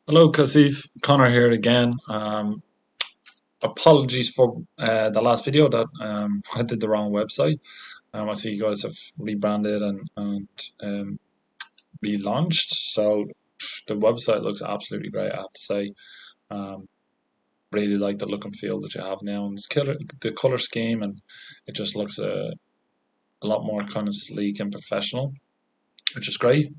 Hello, Kasif. Connor here again. Apologies for the last video that I did the wrong website. I see you guys have rebranded and relaunched, so the website looks absolutely great, I have to say. Um, really like the look and feel that you have now, and the color scheme, and it just looks a lot more kind of sleek and professional, which is great.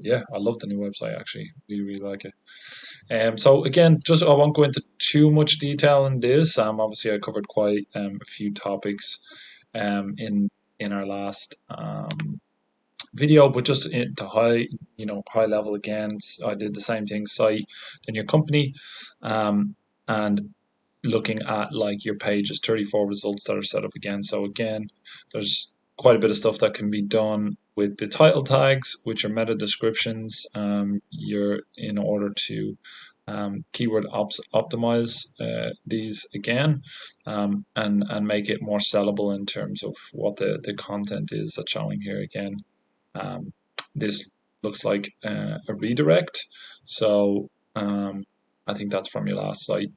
Yeah, I love the new website actually. Really like it. So again, just I won't go into too much detail in this. Obviously, I covered quite a few topics in our last video, but just to high level again, I did the same thing: site, then your company, and looking at like your pages, 34 results that are set up again. So again, there's quite a bit of stuff that can be done with the title tags, which are meta descriptions. You're in order to keyword optimize these again, and make it more sellable in terms of what the content is that's showing here again. Um, this looks like a redirect, so I think that's from your last site.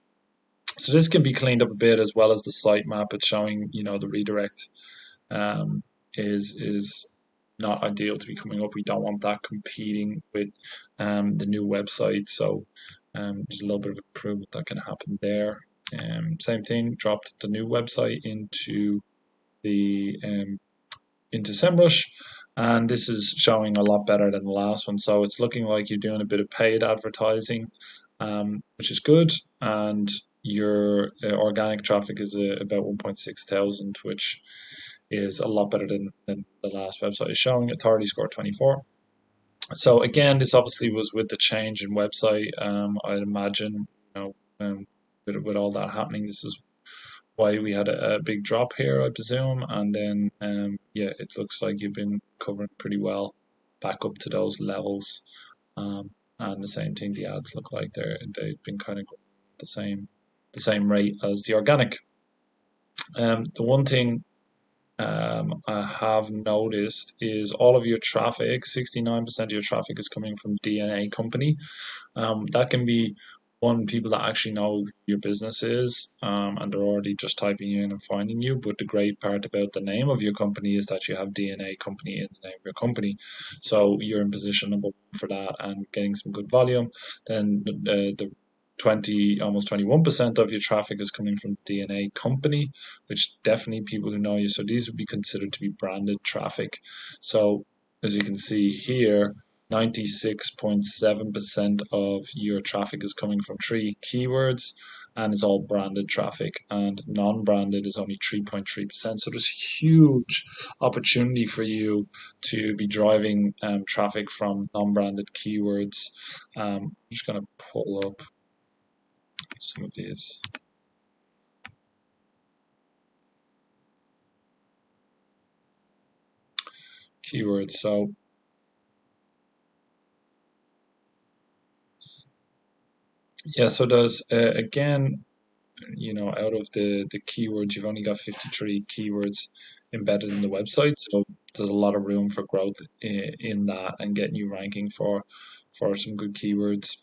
So this can be cleaned up a bit as well as the sitemap. It's showing, the redirect um, is not ideal to be coming up. We don't want that competing with the new website. So there's a little bit of improvement that can happen there. Same thing, dropped the new website the um, into SEMrush, and this is showing a lot better than the last one. So it's looking like you're doing a bit of paid advertising, which is good, and your organic traffic is about 1.6 thousand, which is a lot better than the last website is showing. Authority score 24. So again, this obviously was with the change in website. I'd imagine, with all that happening, this is why we had a big drop here, I presume. And then, yeah, it looks like you've been covering pretty well back up to those levels. And the same thing, the ads look like they've been kind of the same rate as the organic. The one thing I have noticed is all of your traffic, 69% of your traffic is coming from DNA company. That can be one, people that actually know who your business is, and they're already just typing you in and finding you. But the great part about the name of your company is that you have DNA company in the name of your company, so you're in position number one for that and getting some good volume. Then the 20, almost 21% of your traffic is coming from DNA company, which definitely people who know you. So these would be considered to be branded traffic. So as you can see here, 96.7% of your traffic is coming from three keywords, and it's all branded traffic, and non-branded is only 3.3%. So there's huge opportunity for you to be driving traffic from non-branded keywords. I'm just going to pull up some of these keywords. So yeah, so there's again, out of the keywords, you've only got 53 keywords embedded in the website, so there's a lot of room for growth in that and getting you ranking for some good keywords.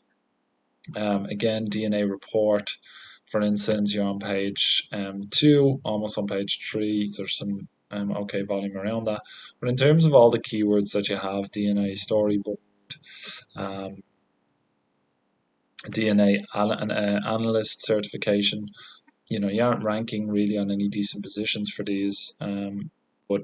Again, DNA report, for instance, you're on page 2, almost on page 3. There's some okay volume around that, but in terms of all the keywords that you have, DNA storyboard, um, DNA analyst certification, you aren't ranking really on any decent positions for these, but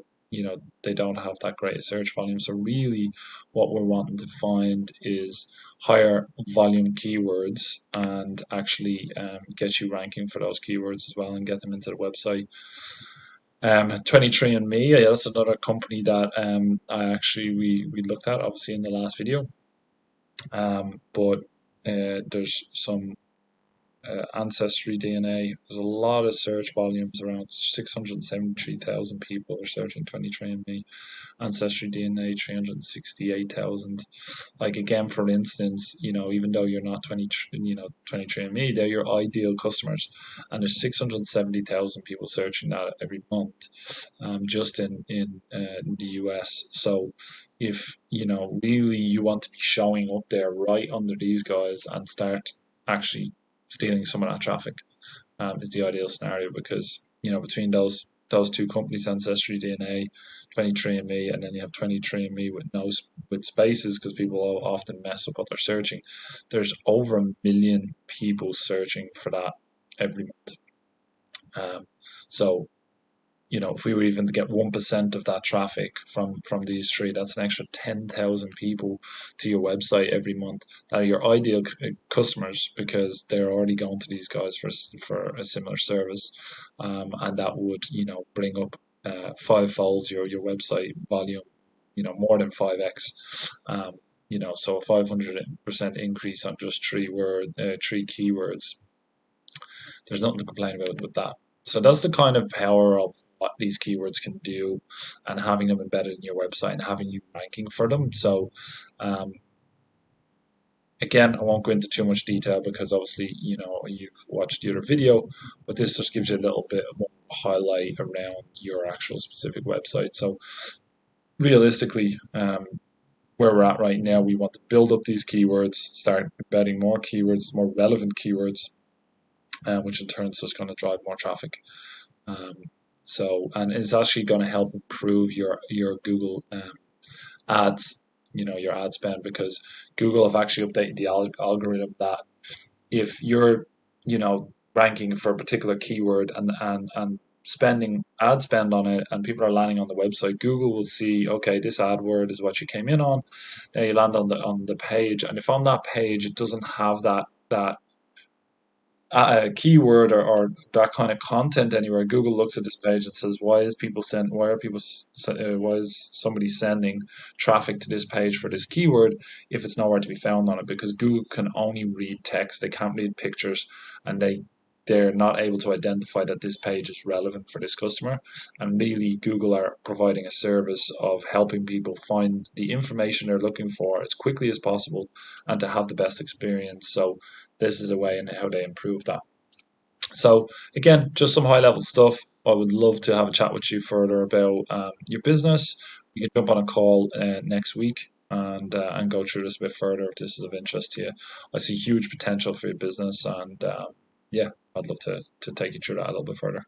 they don't have that great a search volume. So really, what we're wanting to find is higher volume keywords and actually get you ranking for those keywords as well and get them into the website. 23andMe, yeah, that's another company that I actually we looked at obviously in the last video, but there's some Ancestry DNA. There's a lot of search volumes, around 673,000 people are searching 23andMe. Ancestry DNA, 368,000. Like again, for instance, even though you're not 23andMe, they're your ideal customers, and there's 670,000 people searching that every month, just in the US. So if really you want to be showing up there right under these guys and start actually stealing some of that traffic, is the ideal scenario, because between those two companies, Ancestry DNA, 23andMe, and then you have 23andMe with no with spaces, because people often mess up what they're searching. There's over 1 million people searching for that every month. So if we were even to get 1% of that traffic from these three, that's an extra 10,000 people to your website every month that are your ideal customers, because they're already going to these guys for a similar service, and that would bring up fivefold your website volume, more than 5x. So a 500% increase on just three keywords. There's nothing to complain about with that. So that's the kind of power of what these keywords can do, and having them embedded in your website and having you ranking for them. So um, again, I won't go into too much detail, because obviously you've watched the other video, but this just gives you a little bit more highlight around your actual specific website. So realistically, where we're at right now, we want to build up these keywords, start embedding more keywords, more relevant keywords, which in turn is just going to drive more traffic. Um, and it's actually going to help improve your Google ads, your ad spend, because Google have actually updated the algorithm that if you're, ranking for a particular keyword and spending ad spend on it, and people are landing on the website, Google will see, okay, this ad word is what you came in on. Now you land on the page, and if on that page it doesn't have that a keyword or that kind of content anywhere, Google looks at this page and says, why is somebody sending traffic to this page for this keyword if it's nowhere to be found on it? Because Google can only read text, they can't read pictures, and they're not able to identify that this page is relevant for this customer. And really, Google are providing a service of helping people find the information they're looking for as quickly as possible and to have the best experience. So this is a way in how they improve that. So again, just some high level stuff. I would love to have a chat with you further about your business. We can jump on a call next week and go through this a bit further if this is of interest to you. I see huge potential for your business, and yeah, I'd love to take you through that a little bit further.